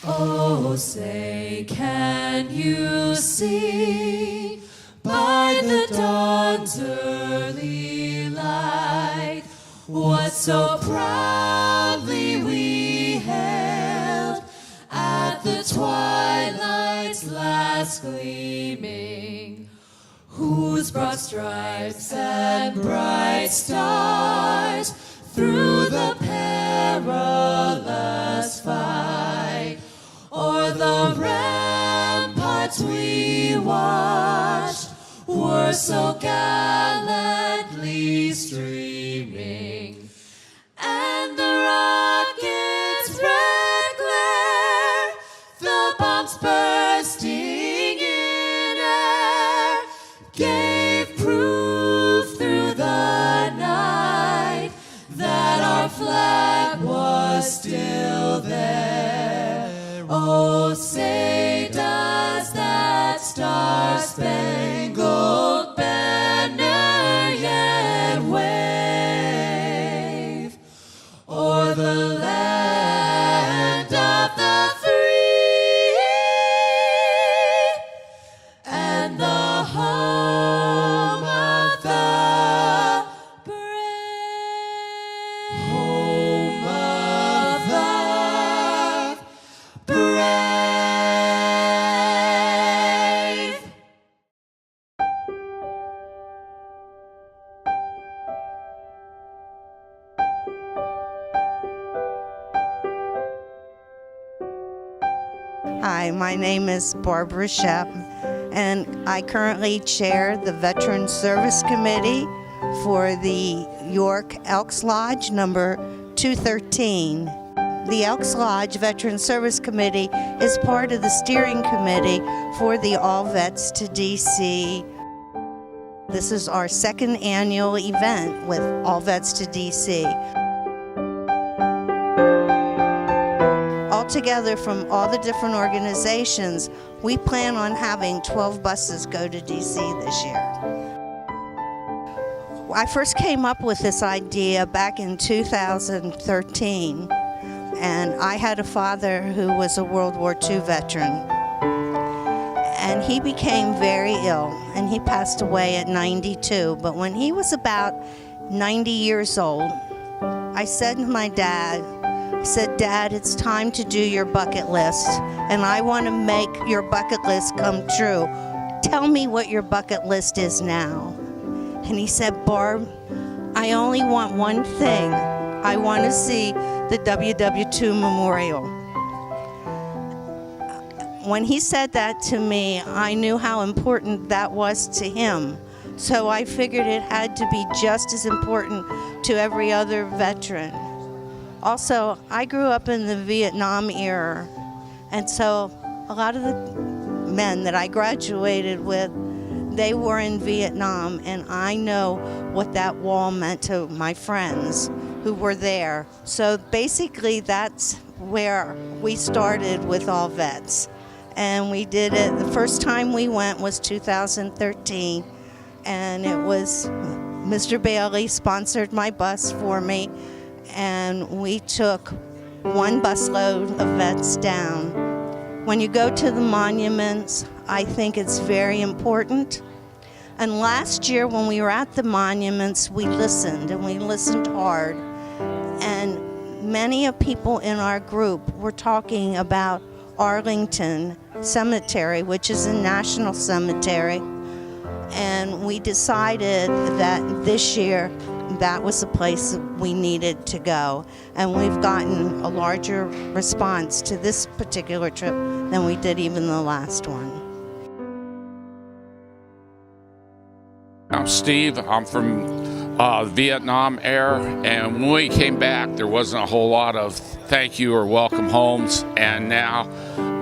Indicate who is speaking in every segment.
Speaker 1: Oh, say, can you see by the dawn's early light what so proudly we hailed at the twilight's last gleaming, whose broad stripes and bright stars through the perilous fight o'er the ramparts we watched were so gallantly streaming, and the rocket's red glare, the bombs bursting in air, gave proof through the night that our flag was still there. Oh, say, does that star-spangled banner yet wave o'er the land of the free and the home of the brave? Home of the brave.
Speaker 2: Hi, my name is Barbara Shep, and I currently chair the Veteran Service Committee for the York Elks Lodge number 213. The Elks Lodge Veteran Service Committee is part of the steering committee for the All Vets to D.C. This is our second annual event with All Vets to D.C. Altogether, from all the different organizations, we plan on having 12 buses go to D.C. this year. I first came up with this idea back in 2013, and I had a father who was a World War II veteran, and he became very ill, and he passed away at 92. But when he was about 90 years old, I said to my dad, I said, "Dad, it's time to do your bucket list, and I want to make your bucket list come true. Tell me what your bucket list is now." And he said, "Barb, I only want one thing. I want to see the WW2 Memorial." When he said that to me, I knew how important that was to him. So I figured it had to be just as important to every other veteran. Also, I grew up in the Vietnam era, and so a lot of the men that I graduated with, they were in Vietnam, and I know what that wall meant to my friends who were there. So basically, that's where we started with All Vets. And we did it, the first time we went was 2013, and it was Mr. Bailey sponsored my bus for me, and we took one busload of vets down. When you go to the monuments, I think it's very important. And last year when we were at the monuments, we listened, and we listened hard. And many of people in our group were talking about Arlington Cemetery, which is a national cemetery. And we decided that this year that was the place that we needed to go. And we've gotten a larger response to this particular trip than we did even the last one.
Speaker 3: I'm Steve. I'm from Vietnam era, and when we came back, there wasn't a whole lot of thank you or welcome homes, and now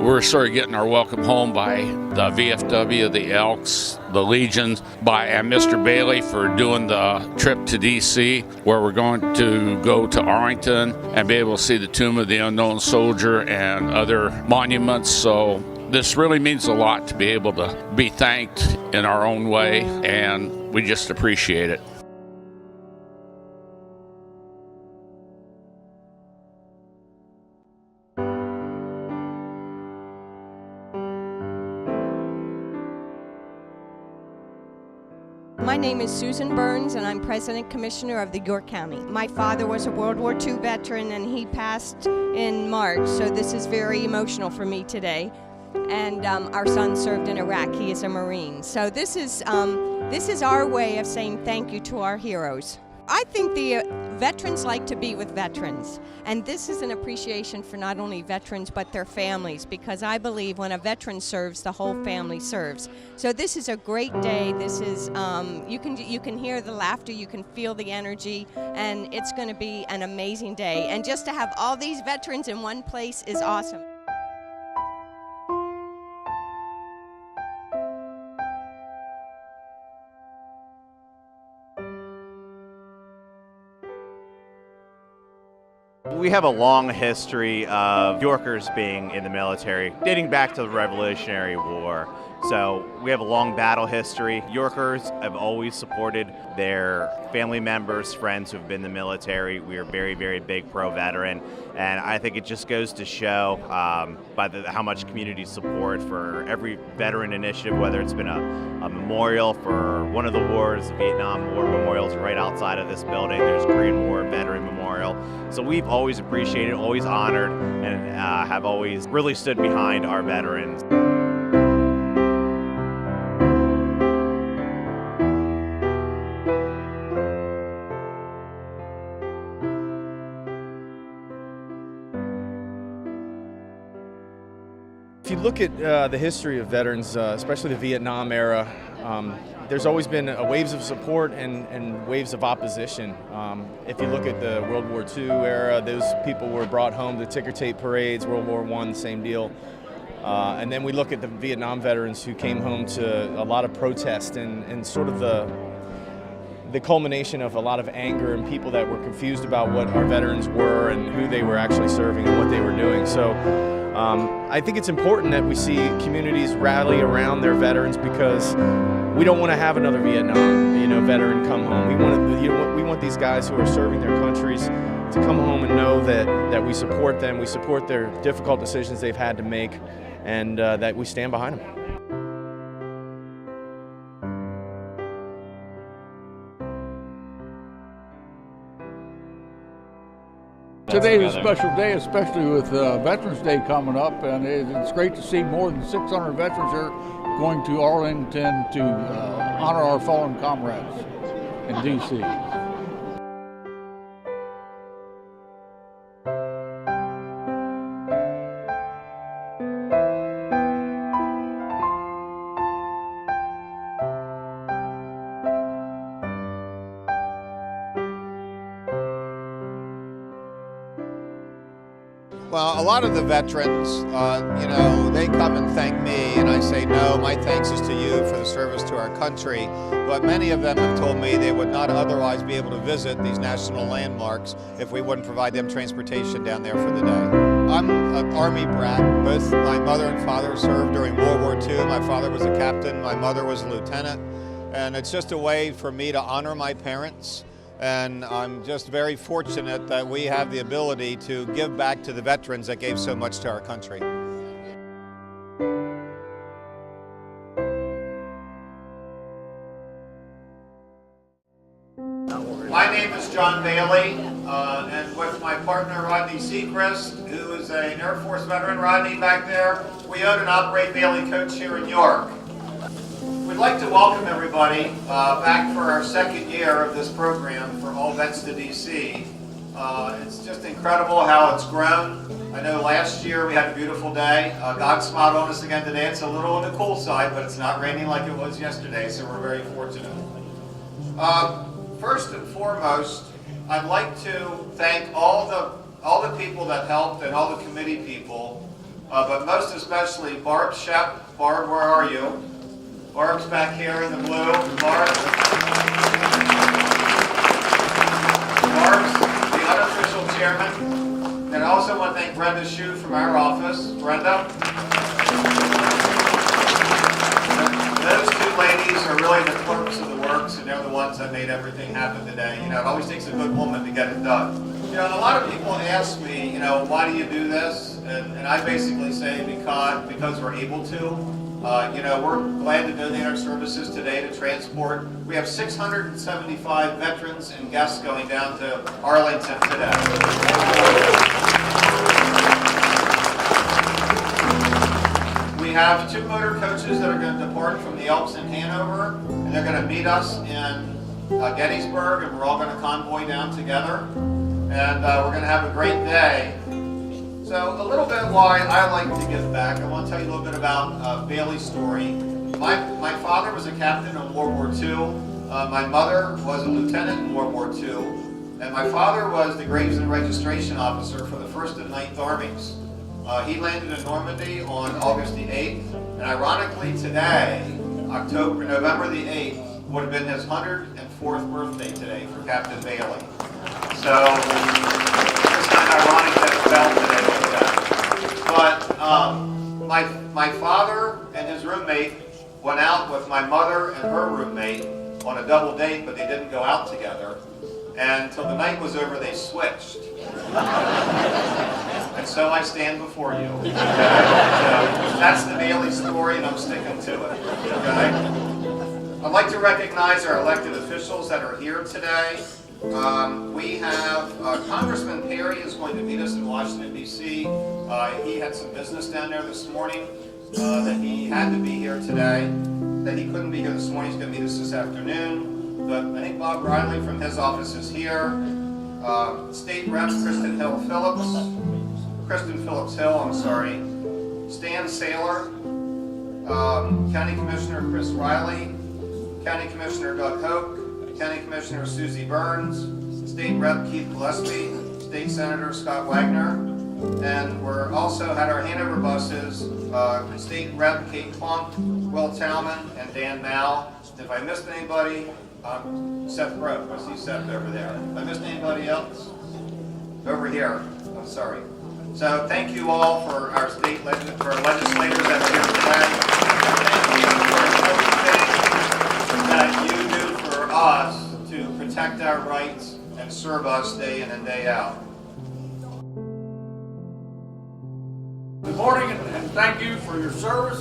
Speaker 3: we're sort of getting our welcome home by the VFW, the Elks, the Legions, and Mr. Bailey for doing the trip to D.C., where we're going to go to Arlington and be able to see the Tomb of the Unknown Soldier and other monuments. So this really means a lot to be able to be thanked in our own way, and we just appreciate it.
Speaker 4: My name is Susan Burns, and I'm President Commissioner of the York County. My father was a World War II veteran, and he passed in March, so this is very emotional for me today. And our son served in Iraq. He is a Marine. So this is our way of saying thank you to our heroes. I think the veterans like to be with veterans, and this is an appreciation for not only veterans but their families, because I believe when a veteran serves, the whole family serves. So this is a great day. This is you can hear the laughter, you can feel the energy, and it's going to be an amazing day. And just to have all these veterans in one place is awesome.
Speaker 5: We have a long history of Yorkers being in the military, dating back to the Revolutionary War. So we have a long battle history. Yorkers have always supported their family members, friends who have been in the military. We are very, very big pro-veteran. And I think it just goes to show how much community support for every veteran initiative, whether it's been a memorial for one of the wars, the Vietnam War memorials right outside of this building. There's Korean War Veteran Memorial. So we've always appreciated, always honored, and have always really stood behind our veterans.
Speaker 6: If you look at the history of veterans, especially the Vietnam era, there's always been waves of support and waves of opposition. If you look at the World War II era, those people were brought home to ticker tape parades. World War I, same deal. And then we look at the Vietnam veterans who came home to a lot of protest and sort of the culmination of a lot of anger and people that were confused about what our veterans were and who they were actually serving and what they were doing. So I think it's important that we see communities rally around their veterans, because we don't want to have another Vietnam, veteran come home. We want these guys who are serving their countries to come home and know that we support them, we support their difficult decisions they've had to make, and that we stand behind them.
Speaker 7: Today is a special day, especially with Veterans Day coming up, and it's great to see more than 600 veterans here going to Arlington to honor our fallen comrades in D.C.
Speaker 8: Well, a lot of the veterans, they come and thank me, and I say, no, my thanks is to you for the service to our country. But many of them have told me they would not otherwise be able to visit these national landmarks if we wouldn't provide them transportation down there for the day. I'm an Army brat. Both my mother and father served during World War II. My father was a captain, my mother was a lieutenant. And it's just a way for me to honor my parents. And I'm just very fortunate that we have the ability to give back to the veterans that gave so much to our country. My name is John Bailey, and with my partner Rodney Seacrest, who is an Air Force veteran. Rodney back there, we own and operate Bailey Coach here in York. We'd like to welcome everybody back for our second year of this program for All Vets to DC. It's just incredible how it's grown. I know last year we had a beautiful day. God smiled on us again today. It's a little on the cool side, but it's not raining like it was yesterday, so we're very fortunate. First and foremost, I'd like to thank all the people that helped and all the committee people, but most especially Barb Shep. Barb, where are you? Barb's back here in the blue. Barb's the unofficial chairman. And I also want to thank Brenda Shue from our office. Brenda. Those two ladies are really the clerks of the works, and they're the ones that made everything happen today. It always takes a good woman to get it done. And a lot of people ask me, why do you do this? And I basically say because we're able to. We're glad to donate our services today to transport. We have 675 veterans and guests going down to Arlington today. We have 2 motor coaches that are going to depart from the Elks in Hanover, and they're going to meet us in Gettysburg, and we're all going to convoy down together, and we're going to have a great day. So a little bit why I like to give back. I want to tell you a little bit about Bailey's story. My father was a captain in World War II. My mother was a lieutenant in World War II. And my father was the Graves and Registration Officer for the 1st and 9th Armies. He landed in Normandy on August the 8th. And ironically today, November the 8th, would have been his 104th birthday today for Captain Bailey. So it's kind of ironic that it fell today like that. But my father and his roommate went out with my mother and her roommate on a double date, but they didn't go out together. And until the night was over, they switched. And so I stand before you. Okay? So that's the Bailey story, and I'm sticking to it. Okay? I'd like to recognize our elected officials that are here today. We have Congressman Perry is going to meet us in Washington, D.C. He had some business down there this morning that he had to be here today. That he couldn't be here this morning. He's going to meet us this afternoon. But I think Bob Riley from his office is here. State Rep Kristen Phillips Hill, I'm sorry. Stan Saylor. County Commissioner Chris Riley. County Commissioner Doug Hoke. County Commissioner Susie Burns, State Rep Keith Gillespie, State Senator Scott Wagner, and we're also had our Hanover buses, State Rep Kate Plunk, Will Talman, and Dan Mao. If I missed anybody, Seth Broke. I see Seth over there. If I missed anybody else? Over here. I'm sorry. So thank you all for our legislators that are here today. Thank you for everything that you do for us to protect our rights and serve us day in and day out.
Speaker 7: Good morning, and thank you for your service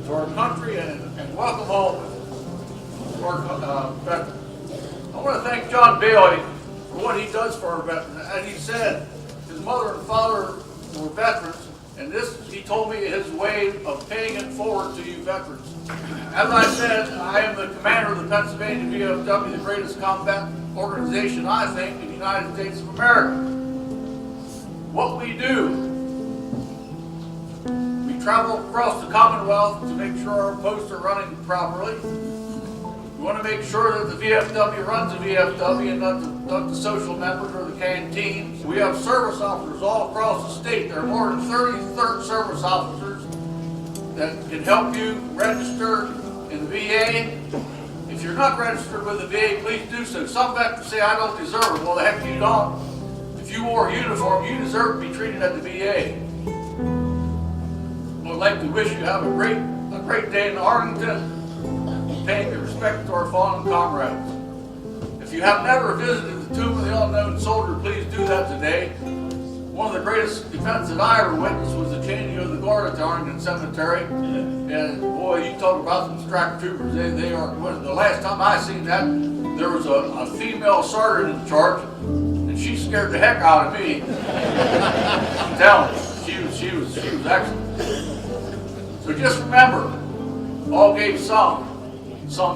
Speaker 7: to our country, and welcome home to our veterans. I want to thank John Bailey for what he does for our veterans. As he said, his mother and father were veterans, and this, he told me, his way of paying it forward to you veterans. As I said, I am the commander of the Pennsylvania VFW, the greatest combat organization, I think, in the United States of America. What we do, we travel across the Commonwealth to make sure our posts are running properly. We want to make sure that the VFW runs the VFW and not the social members or the canteens. We have service officers all across the state. There are more than 30 service officers that can help you register in the VA. If you're not registered with the VA, please do so. Some veterans say, I don't deserve it. Well, the heck you don't. If you wore a uniform, you deserve to be treated at the VA. I'd like to wish you have a great day in Arlington, paying your respect to our fallen comrades. If you have never visited the Tomb of the Unknown Soldier, please do that today. One of the greatest events that I ever witnessed was the changing of the guard at the Arlington Cemetery. And boy, you talk about some strike troopers. They are, the last time I seen that, there was a female sergeant in charge, and she scared the heck out of me. I'm telling you, she was excellent. So just remember, all gave some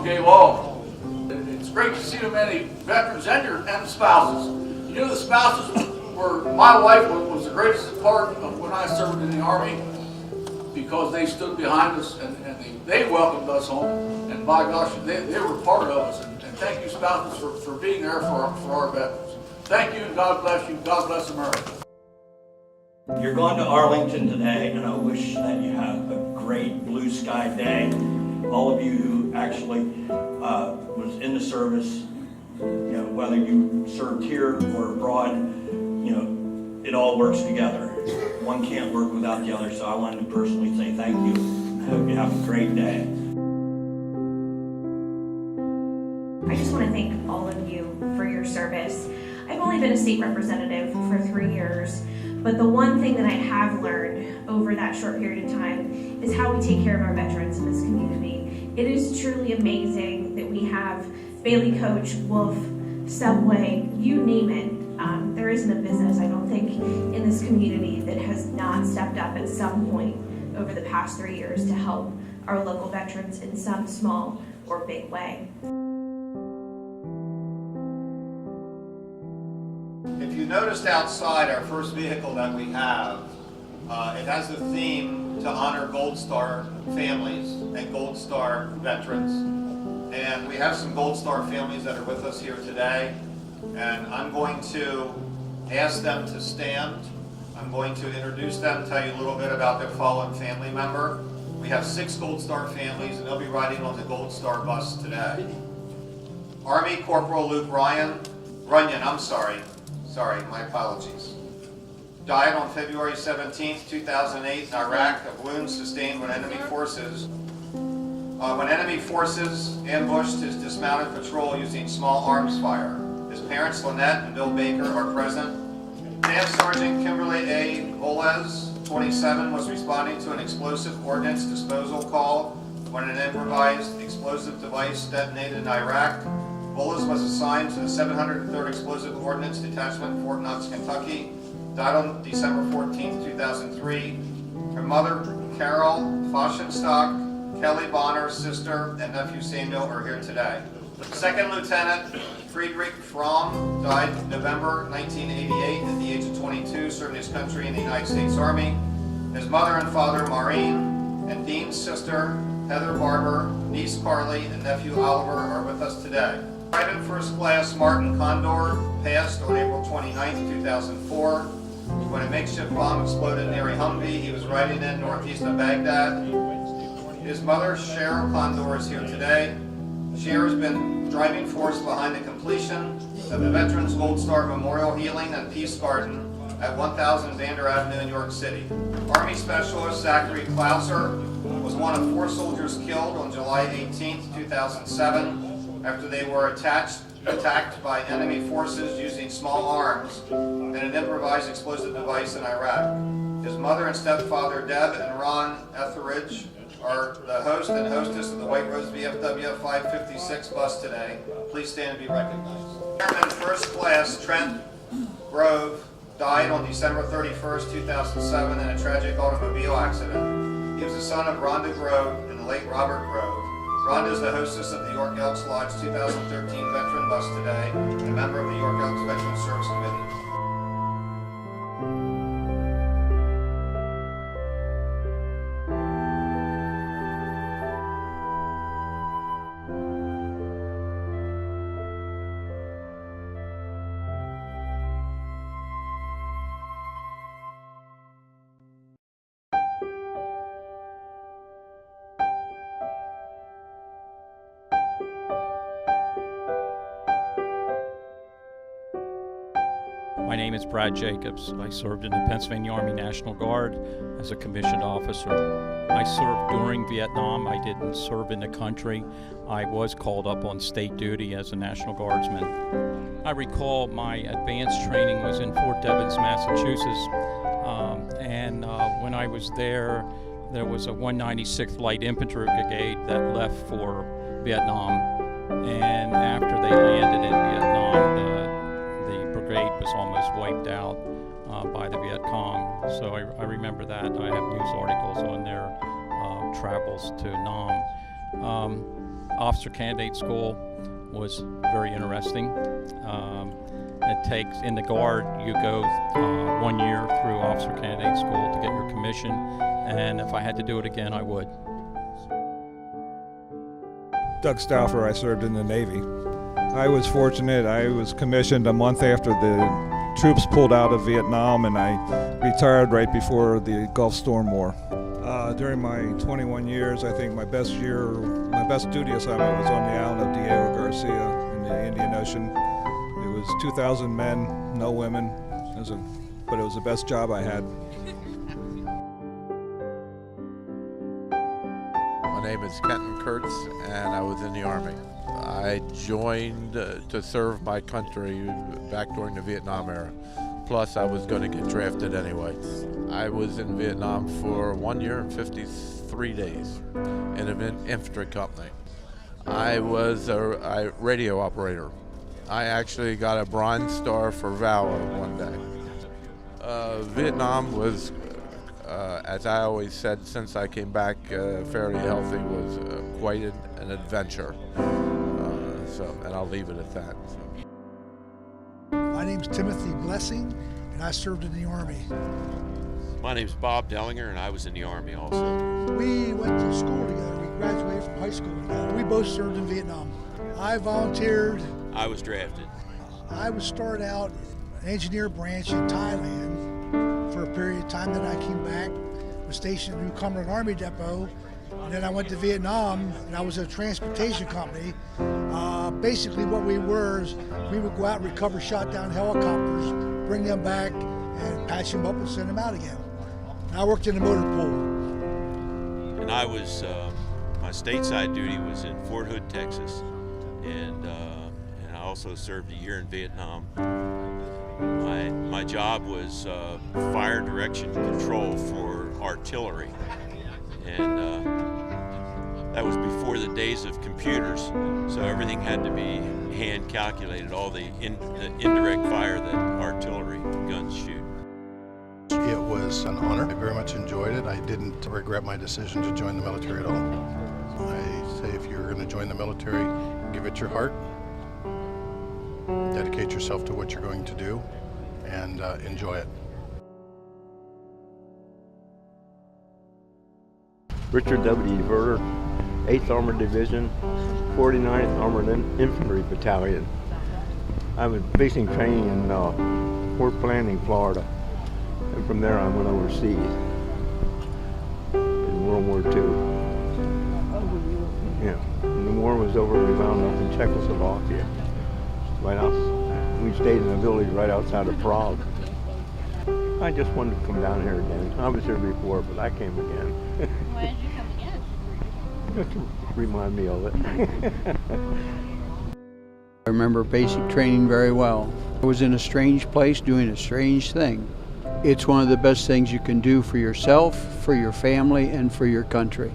Speaker 7: gave all. It's great to see so many veterans and the spouses. You know, the spouses were, my wife was the greatest part of when I served in the Army, because they stood behind us and they welcomed us home, and by gosh, they were part of us. And thank you, spouses, for being there for our veterans. Thank you, and God bless you. God bless America.
Speaker 9: You're going to Arlington today, and I wish that you have a great blue sky day. All of you who actually was in the service, whether you served here or abroad, it all works together. One can't work without the other, so I wanted to personally say thank you. I hope you have a great day.
Speaker 10: I just want to thank all of you for your service. I've only been a state representative for 3 years, but the one thing that I have learned over that that short period of time, is how we take care of our veterans in this community. It is truly amazing that we have Bailey Coach, Wolf, Subway, you name it. There isn't a business, I don't think, in this community that has not stepped up at some point over the past 3 years to help our local veterans in some small or big way.
Speaker 8: If you noticed outside our first vehicle that we have, it has the theme to honor Gold Star families and Gold Star veterans. And we have some Gold Star families that are with us here today. And I'm going to ask them to stand. I'm going to introduce them, tell you a little bit about their fallen family member. We have 6 Gold Star families, and they'll be riding on the Gold Star bus today. Army Corporal Luke Runyon, my apologies. Died on February 17, 2008 in Iraq of wounds sustained when enemy forces ambushed his dismounted patrol using small arms fire. His parents, Lynette and Bill Baker, are present. Staff Sergeant Kimberly A. Boles, 27, was responding to an explosive ordnance disposal call when an improvised explosive device detonated in Iraq. Boles was assigned to the 703rd Explosive Ordnance Detachment, Fort Knox, Kentucky. Died on December 14, 2003. Her mother, Carol Foschenstock, Kelly Bonner, sister, and nephew Samuel are here today. Second Lieutenant Friedrich Fromm died November 1988 at the age of 22, serving his country in the United States Army. His mother and father, Maureen, and Dean's sister, Heather Barber, niece Carly, and nephew Oliver are with us today. Private First Class Martin Condor passed on April 29, 2004. When a makeshift bomb exploded near a Humvee he was riding in northeast of Baghdad. His mother, Cheryl Condor, is here today. Cher has been driving force behind the completion of the Veterans Gold Star Memorial Healing and Peace Garden at 1000 Vander Avenue in New York City. Army Specialist Zachary Klauser was one of 4 soldiers killed on July 18, 2007 after they were attacked by enemy forces using small arms and an improvised explosive device in Iraq. His mother and stepfather, Deb and Ron Etheridge, are the host and hostess of the White Rose VFW 556 bus today. Please stand and be recognized. Airman First Class Trent Grove died on December 31st, 2007 in a tragic automobile accident. He was the son of Rhonda Grove and the late Robert Grove. Rhonda is the hostess of the York Elks Lodge 2013 Veteran Bus today and a member of the York Elks Veteran Service Committee.
Speaker 11: My name is Brad Jacobs. I served in the Pennsylvania Army National Guard as a commissioned officer. I served during Vietnam. I didn't serve in the country. I was called up on state duty as a National Guardsman. I recall my advanced training was in Fort Devens, Massachusetts, and when I was there was a 196th Light Infantry Brigade that left for Vietnam, and after they landed in Vietnam, the brigade was almost wiped out by the Viet Cong. So I remember that. I have news articles on their travels to Nam. Officer Candidate School was very interesting. It takes, in the Guard, you go 1 year through Officer Candidate School to get your commission, and if I had to do it again, I would.
Speaker 12: Doug Stauffer, I served in the Navy. I was fortunate. I was commissioned a month after the troops pulled out of Vietnam, and I retired right before the Gulf Storm War. During my 21 years, I think my best duty assignment was on the island of Diego Garcia in the Indian Ocean. It was 2,000 men, no women, but it was the best job I had.
Speaker 13: My name is Kenton Kurtz, and I was in the Army. I joined to serve my country back during the Vietnam era. Plus, I was going to get drafted anyway. I was in Vietnam for 1 year and 53 days in an infantry company. I was a radio operator. I actually got a Bronze Star for valor one day. Vietnam was, as I always said since I came back fairly healthy, was quite an adventure. And I'll leave it at that.
Speaker 14: My name's Timothy Blessing, and I served in the Army.
Speaker 15: My name's Bob Dellinger, and I was in the Army also.
Speaker 14: We went to school together. We graduated from high school together. We both served in Vietnam. I volunteered.
Speaker 15: I was drafted.
Speaker 14: I was started out an engineer branch in Thailand for a period of time. Then I came back, was stationed at New Cumberland Army Depot, and then I went to Vietnam, and I was at a transportation company. Basically what we were is we would go out and recover shot down helicopters, bring them back, and patch them up and send them out again. And I worked in the motor pool.
Speaker 15: And I was, my stateside duty was in Fort Hood, Texas, and I also served a year in Vietnam. My job was fire direction control for artillery, and that was before the days of computers, so everything had to be hand calculated, all the indirect fire that artillery guns shoot.
Speaker 16: It was an honor. I very much enjoyed it. I didn't regret my decision to join the military at all. I say if you're going to join the military, give it your heart, dedicate yourself to what you're going to do, and enjoy it.
Speaker 17: Richard W. Verter, 8th Armored Division, 49th Armored Infantry Battalion. I was basic training in Fort Planning, Florida. And from there I went overseas in World War II. Yeah, when the war was over, we wound up in Czechoslovakia. We stayed in a village right outside of Prague. I just wanted to come down here again. I was here before, but I came again.
Speaker 18: Why did you come again?
Speaker 17: Just to remind me of it.
Speaker 19: I remember basic training very well. I was in a strange place doing a strange thing. It's one of the best things you can do for yourself, for your family, and for your country.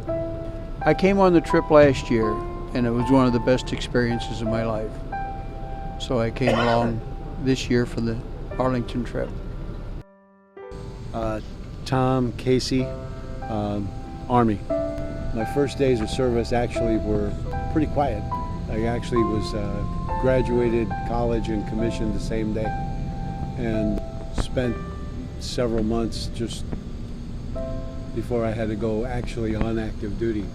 Speaker 19: I came on the trip last year, and it was one of the best experiences of my life. So I came along this year for the Arlington trip.
Speaker 20: Tom Casey, Army. My first days of service actually were pretty quiet. I actually was graduated college and commissioned the same day, and spent several months just before I had to go actually on active duty.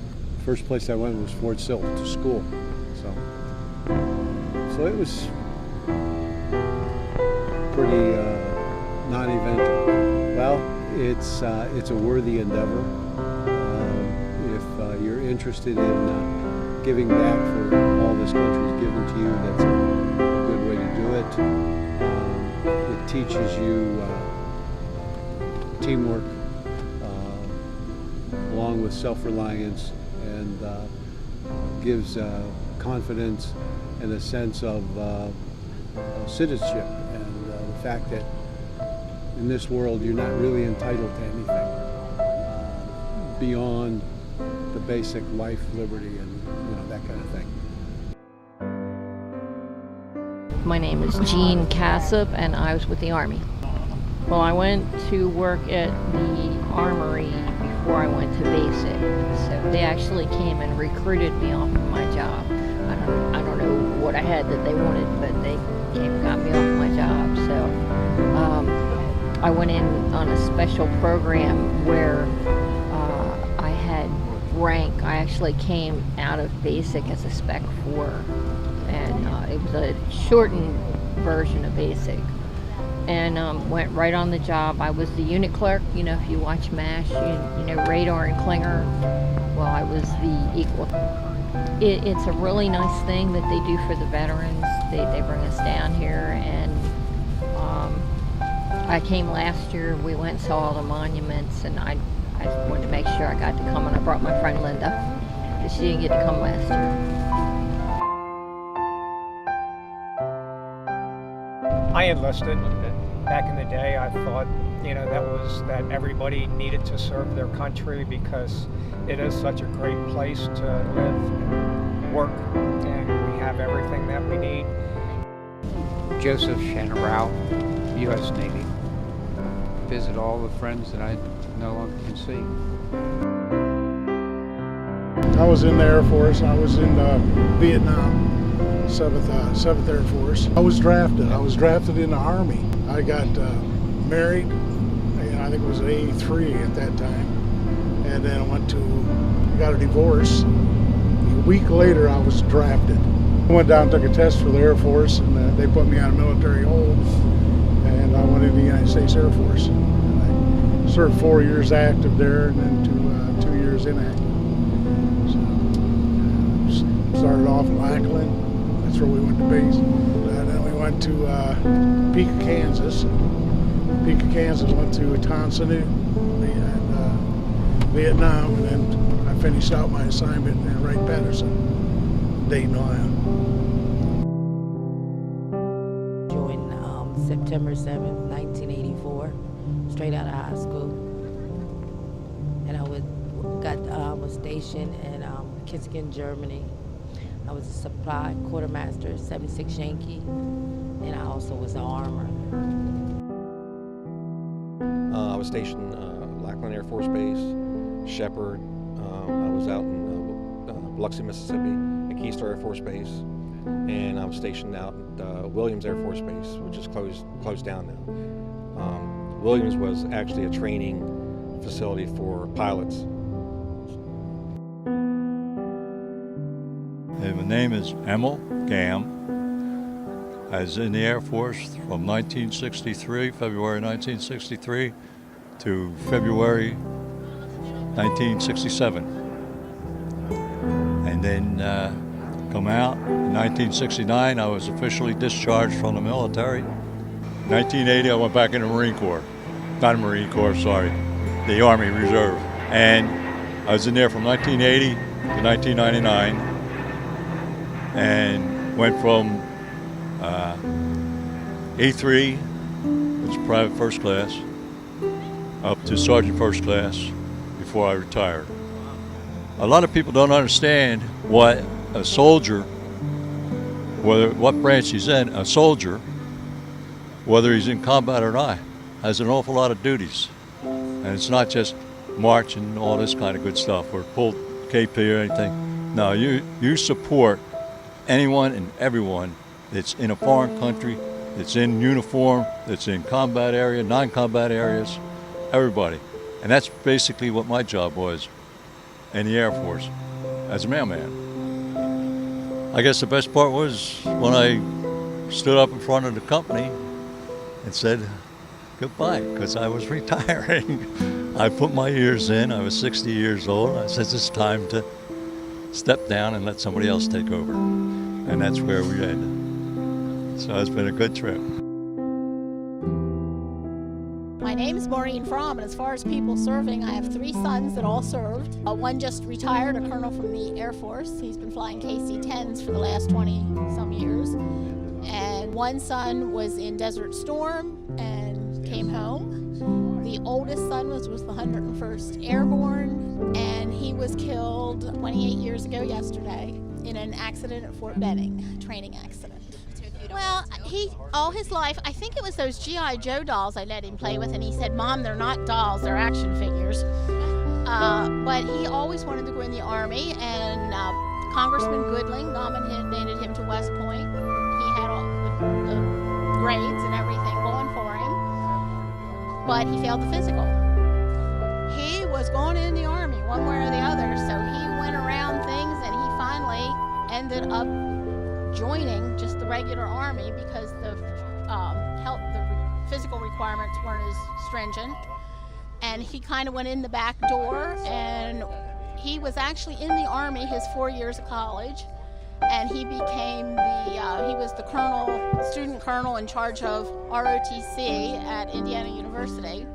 Speaker 20: First place I went was Fort Sill to school. So it was pretty non-eventful. Well, it's a worthy endeavor. If you're interested in giving back for all this country's given to you, that's a good way to do it. It teaches you teamwork, along with self-reliance, and gives confidence and a sense of citizenship, and the fact that in this world you're not really entitled to anything beyond the basic life, liberty, and that kind of thing.
Speaker 18: My name is Jean Cassip, and I was with the Army. Well, I went to work at the Armory before I went to basic, so they actually came and recruited me off of my job. I don't know what I had that they wanted, but they came and got me off my job. So I went in on a special program where I had rank. I actually came out of basic as a Spec 4, and it was a shortened version of basic. And went right on the job. I was the unit clerk. If you watch MASH, you know Radar and Klinger. Well, I was the equal. It's a really nice thing that they do for the veterans. They bring us down here, and I came last year. We went and saw all the monuments, and I wanted to make sure I got to come, and I brought my friend Linda, because she didn't get to come last year.
Speaker 21: I enlisted Back in the day, I thought, that everybody needed to serve their country because it is such a great place to live and work, and we have everything that we need.
Speaker 22: Joseph Shanarau, U.S. Navy. Visit all the friends that I no longer can see.
Speaker 23: I was in the Air Force. I was in Vietnam, 7th Air Force. I was drafted. In the Army. I got married, I think it was at 83 at that time, and then I got a divorce. A week later, I was drafted. I went down and took a test for the Air Force, and they put me on a military hold, and I went into the United States Air Force. And I served 4 years active there, and then 2 years inactive. So started off in Lackland. That's where we went to base. And then we went to Topeka, Kansas. Topeka, Kansas, went to Tonsanoo and Vietnam, and then I finished out my assignment in Wright-Patterson, Dayton, Ohio.
Speaker 24: Joined September 7th, 1984, straight out of high school. And I was stationed in Kitzingen, Germany. I was a supply quartermaster, 76 Yankee, and I also was an armor.
Speaker 25: I was stationed Lackland Air Force Base, Shepherd. I was out in Biloxi, Mississippi, at Keystar Air Force Base, and I was stationed out at Williams Air Force Base, which is closed down now. Williams was actually a training facility for pilots.
Speaker 26: Hey, my name is Emil Gam. I was in the Air Force from February 1963 to February 1967. And then come out in 1969, I was officially discharged from the military. In 1980, I went back in the Marine Corps. Not the Marine Corps, sorry, the Army Reserve. And I was in there from 1980 to 1999 and went from A3, which is private first class, up to sergeant first class before I retired. A lot of people don't understand what a soldier, what branch he's in, a soldier, whether he's in combat or not, has an awful lot of duties. And it's not just march and all this kind of good stuff, or pull KP or anything. No, you support anyone and everyone that's in a foreign country, that's in uniform, that's in combat area, non-combat areas, everybody. And that's basically what my job was in the Air Force, as a mailman. I guess the best part was when I stood up in front of the company and said goodbye, because I was retiring. I put my years in, I was 60 years old. I said it's time to step down and let somebody else take over. And that's where we ended. So it's been a good trip.
Speaker 27: My name is Maureen Fromm, and as far as people serving, I have 3 sons that all served. One just retired, a colonel from the Air Force. He's been flying KC-10s for the last 20-some years. And one son was in Desert Storm and came home. The oldest son was with the 101st Airborne, and he was killed 28 years ago yesterday in an accident at Fort Benning, a training accident. Well, all his life, I think it was those G.I. Joe dolls I let him play with, and he said, "Mom, they're not dolls, they're action figures." But he always wanted to go in the Army, and Congressman Goodling nominated him to West Point. He had all the grades and everything going for him, but he failed the physical. He was going in the Army one way or the other, so he went around things, and he finally ended up joining just the regular Army because the physical requirements weren't as stringent. And he kind of went in the back door, and he was actually in the Army his 4 years of college, and he became he was the student colonel in charge of ROTC at Indiana University.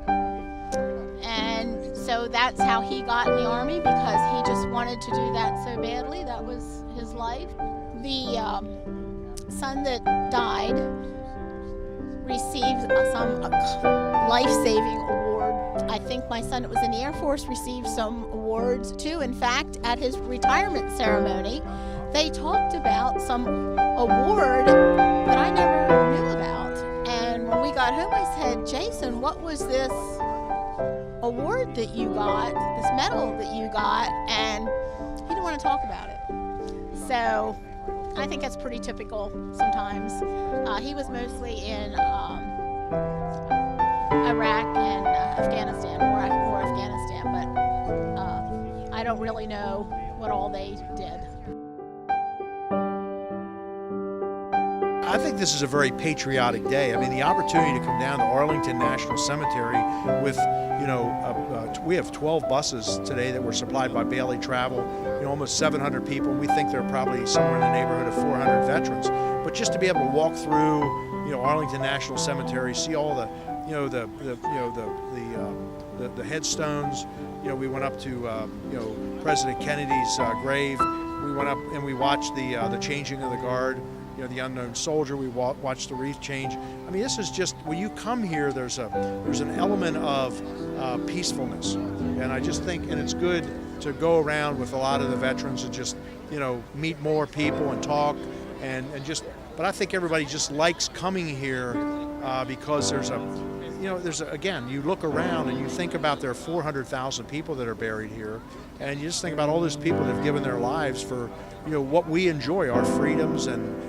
Speaker 27: And so that's how he got in the Army, because he just wanted to do that so badly. That was his life. The son that died received some life-saving award. I think my son that was in the Air Force received some awards too. In fact, at his retirement ceremony, they talked about some award that I never knew about. And when we got home, I said, Jason, what was this award that you got, this medal that you got? And he didn't want to talk about it. So I think that's pretty typical sometimes. He was mostly in Iraq and Afghanistan, more Afghanistan, but I don't really know what all they did.
Speaker 1: I think this is a very patriotic day. I mean, the opportunity to come down to Arlington National Cemetery with, we have 12 buses today that were supplied by Bailey Travel, almost 700 people. We think there are probably somewhere in the neighborhood of 400 veterans. But just to be able to walk through, Arlington National Cemetery, see all the headstones. We went up to, President Kennedy's grave. We went up and we watched the changing of the guard. The unknown soldier, we watched the wreath change. I mean, this is just, when you come here, there's an element of peacefulness. And I just think, and it's good to go around with a lot of the veterans and just, meet more people and talk but I think everybody just likes coming here because again, you look around and you think about there are 400,000 people that are buried here, and you just think about all those people that have given their lives for, what we enjoy, our freedoms and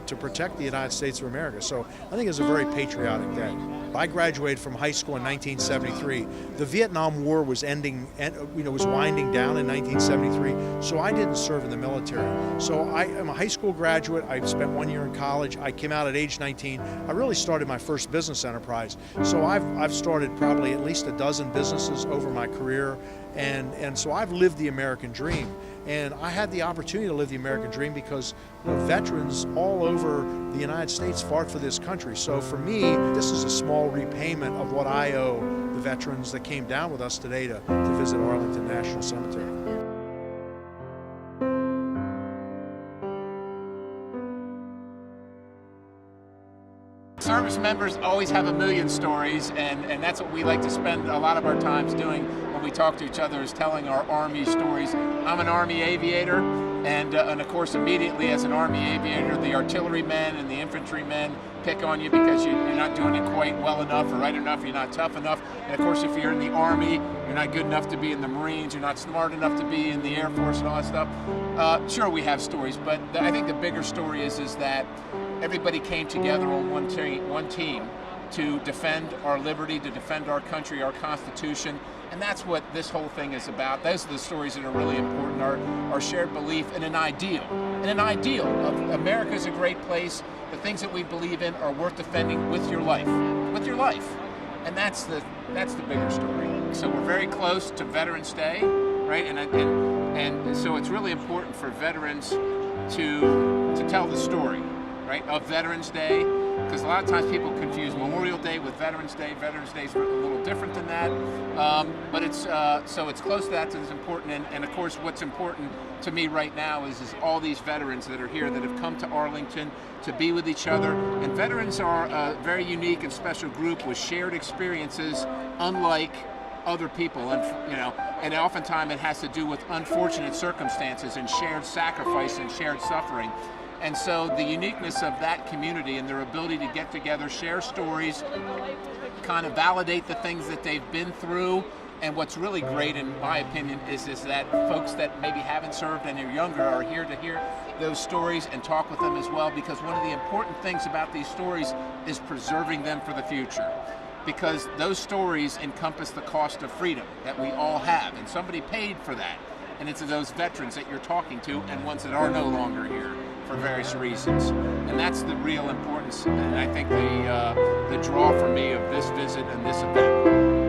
Speaker 1: to protect the United States of America. So I think it's a very patriotic day. I graduated from high school in 1973. The Vietnam War was was winding down in 1973, so I didn't serve in the military. So I am a high school graduate. I spent 1 year in college. I came out at age 19. I really started my first business enterprise. So I've started probably at least a dozen businesses over my career, and so I've lived the American dream. And I had the opportunity to live the American dream because veterans all over the United States fought for this country. So for me, this is a small repayment of what I owe the veterans that came down with us today to visit Arlington National Cemetery.
Speaker 2: Service members always have a million stories, and that's what we like to spend a lot of our times doing when we talk to each other, is telling our Army stories. I'm an Army aviator, and of course immediately as an Army aviator, the artillerymen and the infantrymen pick on you because you're not doing it quite well enough or right enough, you're not tough enough. And of course if you're in the Army, you're not good enough to be in the Marines, you're not smart enough to be in the Air Force and all that stuff. Sure, we have stories, but I think the bigger story is that everybody came together on one team to defend our liberty, to defend our country, our Constitution, and that's what this whole thing is about. Those are the stories that are really important, our shared belief in an ideal. Of America's a great place. The things that we believe in are worth defending with your life. And that's the bigger story. So we're very close to Veterans Day, right? And so it's really important for veterans to tell the story, right, of Veterans Day, because a lot of times people confuse Memorial Day with Veterans Day. Veterans Day is a little different than that, but it's so it's close to that, so it's important. And of course, what's important to me right now is all these veterans that are here that have come to Arlington to be with each other. And veterans are a very unique and special group with shared experiences, unlike other people, and oftentimes it has to do with unfortunate circumstances and shared sacrifice and shared suffering. And so the uniqueness of that community and their ability to get together, share stories, kind of validate the things that they've been through. And what's really great, in my opinion, is that folks that maybe haven't served and are younger are here to hear those stories and talk with them as well, because one of the important things about these stories is preserving them for the future. Because those stories encompass the cost of freedom that we all have, and somebody paid for that. And it's those veterans that you're talking to and ones that are no longer here for various reasons. And that's the real importance, and I think the draw for me of this visit and this event.